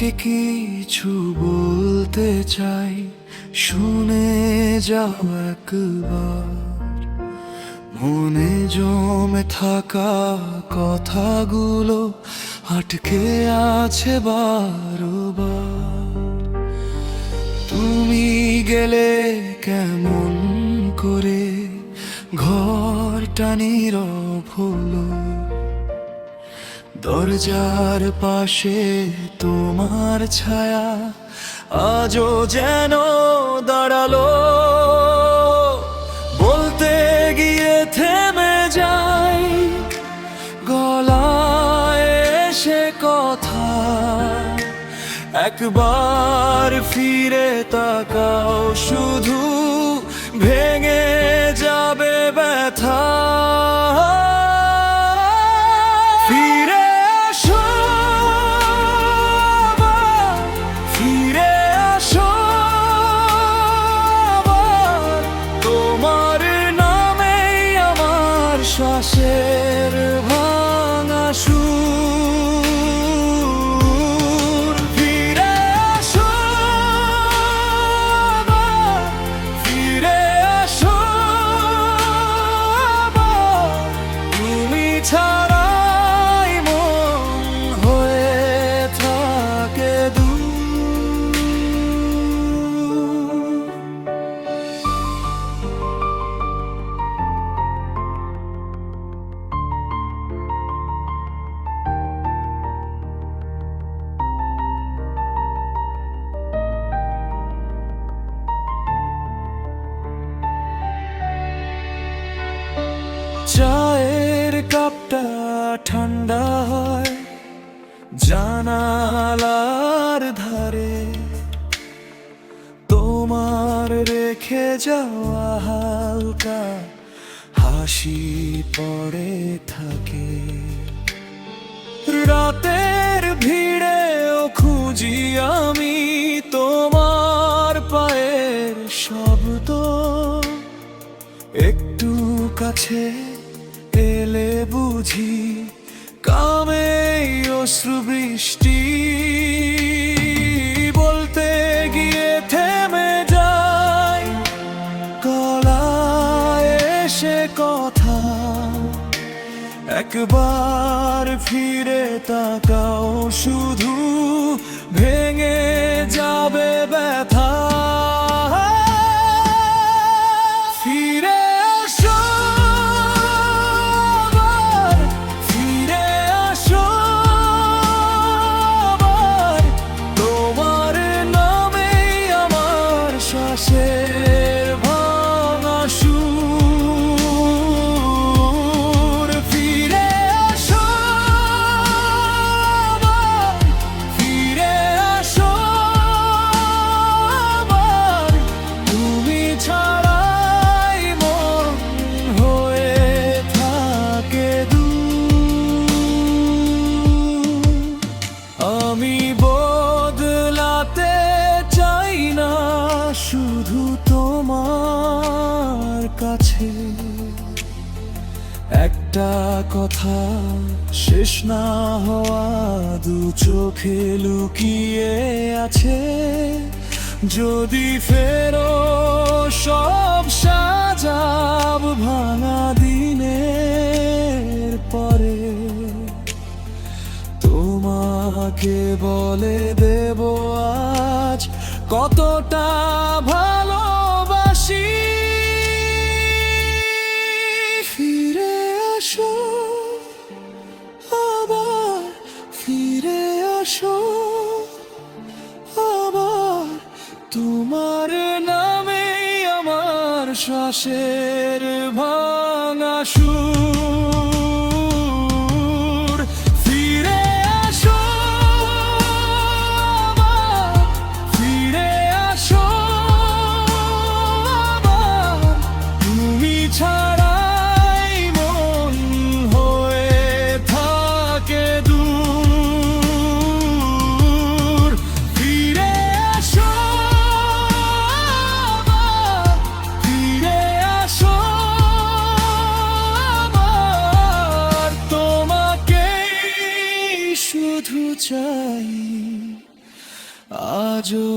তোমাকে কিছু বলতে চাই, শুনে যাও একবার। মনে জমে থাকা কথাগুলো আটকে আছে বারবার। তুমি গেলে কেমন করে ঘরটা নীরব হলো, দরজার পাশে তোমার ছায়া আজও যেন দাঁড়ালো। বলতে গিয়ে থেমে যাই, গলায় এসে কথা। একবার ফিরে তাকাও, শুধু ভেঙে যাবে ব্যথা। ফিরে আসো, ফিরে আসো আবার। তোমার নামেই আমার শ্বাসের ভাঙা সুর। ফিরে আসো আবার, ফিরে আসো আবার। তুমি ছাড়া চায়ের কাপটা ঠান্ডা হয় জানালার ধারে, তোমার রেখে যাওয়া হালকা হাসি পড়ে থাকে। রাতের ভিড়েও খুঁজি আমি তোমার পায়ের শব্দ। একটু কাছে এলে বুঝি কামেই অশ্রু বৃষ্টি। বলতে গিয়ে থেমে যাই, গলায় এসে কথা। একবার ফিরে তাকাও, শুধু ভেঙে যাবে ব্যথা। ফিরে আসো আবার, ফিরে আসো আবার। তোমার নামেই আমার শ্বাসের ভাঙা সুর। ফিরে আসো আবার, ফিরে আসো আবার। তুমি ছাড়াই মন হয়ে থাকে দূর। আমি বদলাতে চাই না, শুধু তোমার কাছে একটা কথা শেষ না হওয়া দু চোখে লুকিয়ে আছে। যদি ফেরো সব সাজাব ভাঙা দিনের পরে, তোমাকে বলে দেব আজ কতটা ভালোবাসি। ফিরে আসো আবার, ফিরে আসো আবার। তোমার নামেই আমার শ্বাসের ভাঙা সুর। ফিরে আসো আবার, ফিরে আসো আবার। তুমি ছাড়াই মন হয়ে থাকে দূর। ফিরে আসো আবার, ফিরে আসো আবার। তোমাকেই শুধু চাই, আজও